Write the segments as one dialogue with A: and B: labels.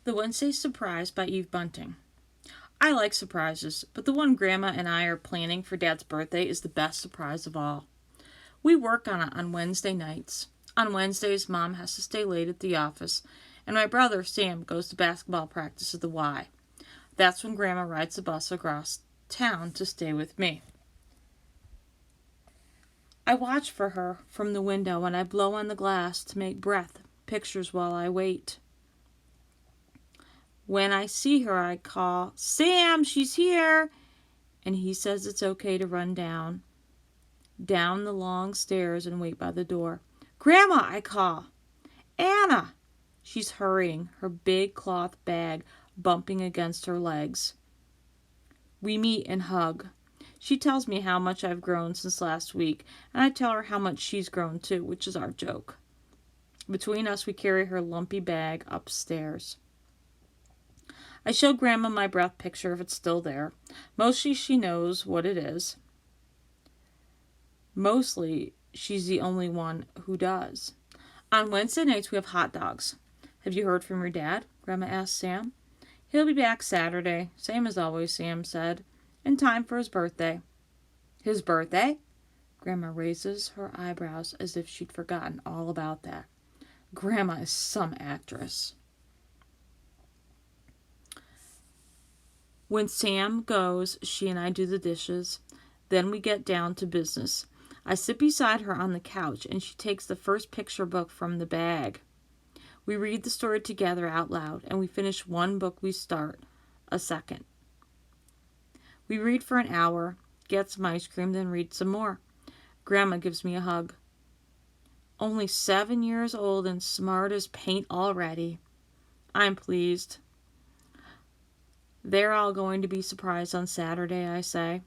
A: The Wednesday Surprise by Eve Bunting. I like surprises, but the one Grandma and I are planning for Dad's birthday is the best surprise of all. We work on it on Wednesday nights. On Wednesdays, Mom has to stay late at the office, and my brother, Sam, goes to basketball practice at the Y. That's when Grandma rides the bus across town to stay with me. I watch for her from the window and I blow on the glass to make breath pictures while I wait. When I see her, I call, "Sam, she's here!" And he says it's okay to run down the long stairs and wait by the door. "Grandma," I call. "Anna!" She's hurrying, her big cloth bag bumping against her legs. We meet and hug. She tells me how much I've grown since last week, and I tell her how much she's grown too, which is our joke. Between us, we carry her lumpy bag upstairs. I show Grandma my breath picture if it's still there. Mostly she knows what it is. Mostly she's the only one who does. On Wednesday nights we have hot dogs. "Have you heard from your dad?" Grandma asked Sam. "He'll be back Saturday, same as always," Sam said, "in time for his birthday." "His birthday?" Grandma raises her eyebrows as if she'd forgotten all about that. Grandma is some actress. When Sam goes, she and I do the dishes. Then we get down to business. I sit beside her on the couch, and she takes the first picture book from the bag. We read the story together out loud, and we finish one book we start a second. We read for an hour, get some ice cream, then read some more. Grandma gives me a hug. "Only 7 years old and smart as paint already." I'm pleased. "They're all going to be surprised on Saturday," I say.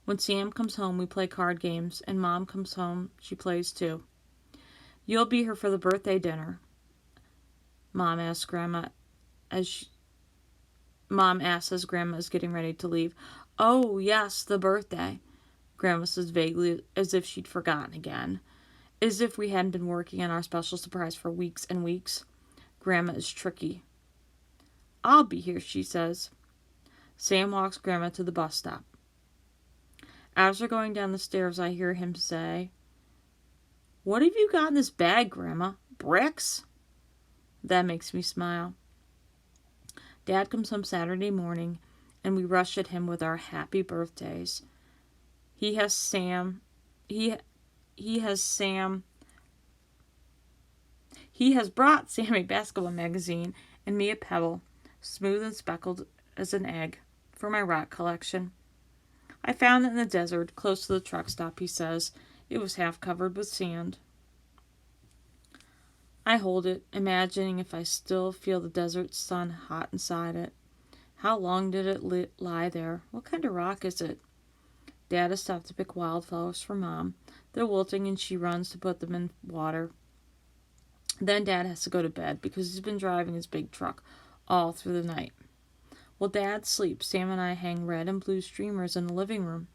A: When Sam comes home, we play card games, and Mom comes home, she plays too. "You'll be here for the birthday dinner?" Mom asks as Grandma is getting ready to leave. "Oh, yes, the birthday," Grandma says vaguely, as if she'd forgotten again. As if we hadn't been working on our special surprise for weeks and weeks. Grandma is tricky. "I'll be here," she says. Sam walks Grandma to the bus stop. As we're going down the stairs, I hear him say, "What have you got in this bag, Grandma? Bricks?" That makes me smile. Dad comes home Saturday morning, and we rush at him with our happy birthdays. He has brought Sam a basketball magazine and me a pebble, smooth and speckled as an egg, for my rock collection. "I found it in the desert, close to the truck stop," he says. "It was half covered with sand." I hold it, imagining if I still feel the desert sun hot inside it. How long did it lie there? What kind of rock is it? Dad has stopped to pick wildflowers for Mom. They're wilting and she runs to put them in water. Then Dad has to go to bed because he's been driving his big truck all through the night. While Dad sleeps, Sam and I hang red and blue streamers in the living room.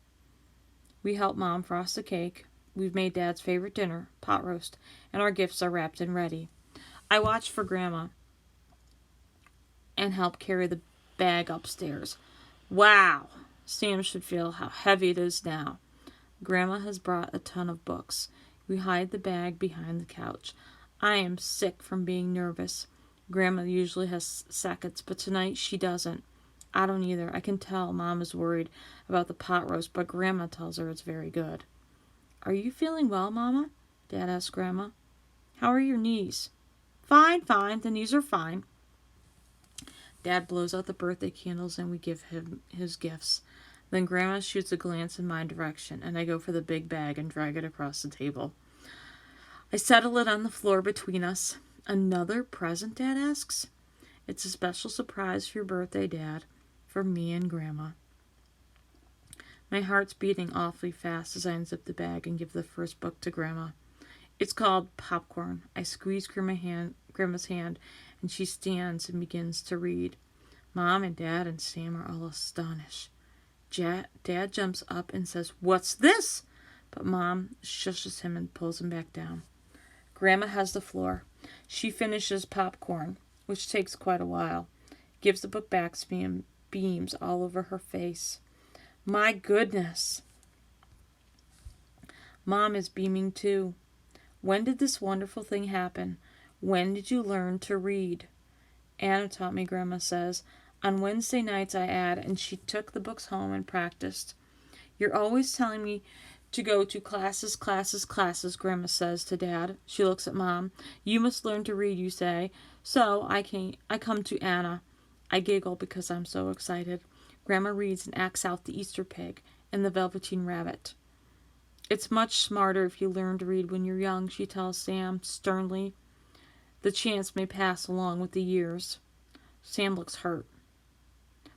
A: We help Mom frost the cake. We've made Dad's favorite dinner, pot roast, and our gifts are wrapped and ready. I watch for Grandma and help carry the bag upstairs. Wow! Sam should feel how heavy it is now. Grandma has brought a ton of books. We hide the bag behind the couch. I am sick from being nervous. Grandma usually has seconds, but tonight she doesn't. I don't either. I can tell Mom is worried about the pot roast, but Grandma tells her it's very good. "Are you feeling well, Mama?" Dad asks Grandma. "How are your knees?" Fine. The knees are fine." Dad blows out the birthday candles and we give him his gifts. Then Grandma shoots a glance in my direction, and I go for the big bag and drag it across the table. I settle it on the floor between us. "Another present?" Dad asks. "It's a special surprise for your birthday, Dad. For me and Grandma." My heart's beating awfully fast as I unzip the bag and give the first book to Grandma. It's called Popcorn. I squeeze Grandma's hand, and she stands and begins to read. Mom and Dad and Sam are all astonished. Dad jumps up and says, "What's this?" But Mom shushes him and pulls him back down. Grandma has the floor. She finishes Popcorn. which takes quite a while. Gives the book back to me and beams all over her face. My goodness! Mom is beaming too. When did this wonderful thing happen? When did you learn to read? Anna taught me, Grandma says. On Wednesday nights, I add, and she took the books home and practiced. You're always telling me to go to classes, classes, classes, Grandma says to Dad. She looks at Mom. You must learn to read, you say. So I come to Anna. I giggle because I'm so excited. Grandma reads and acts out the Easter pig and the Velveteen Rabbit. It's much smarter if you learn to read when you're young, she tells Sam sternly. The chance may pass along with the years. Sam looks hurt.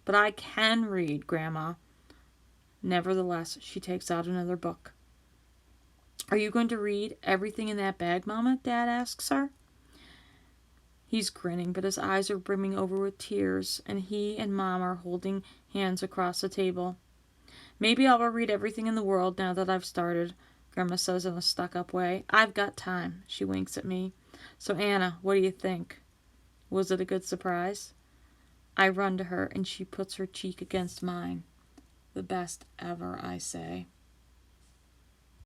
A: But I can read, Grandma. Nevertheless, she takes out another book. Are you going to read everything in that bag, Mama? Dad asks her. He's grinning, but his eyes are brimming over with tears, and he and Mom are holding hands across the table. Maybe I'll read everything in the world now that I've started, Grandma says in a stuck-up way. I've got time. She winks at me. So, Anna, what do you think? Was it a good surprise? I run to her, and she puts her cheek against mine. The best ever, I say.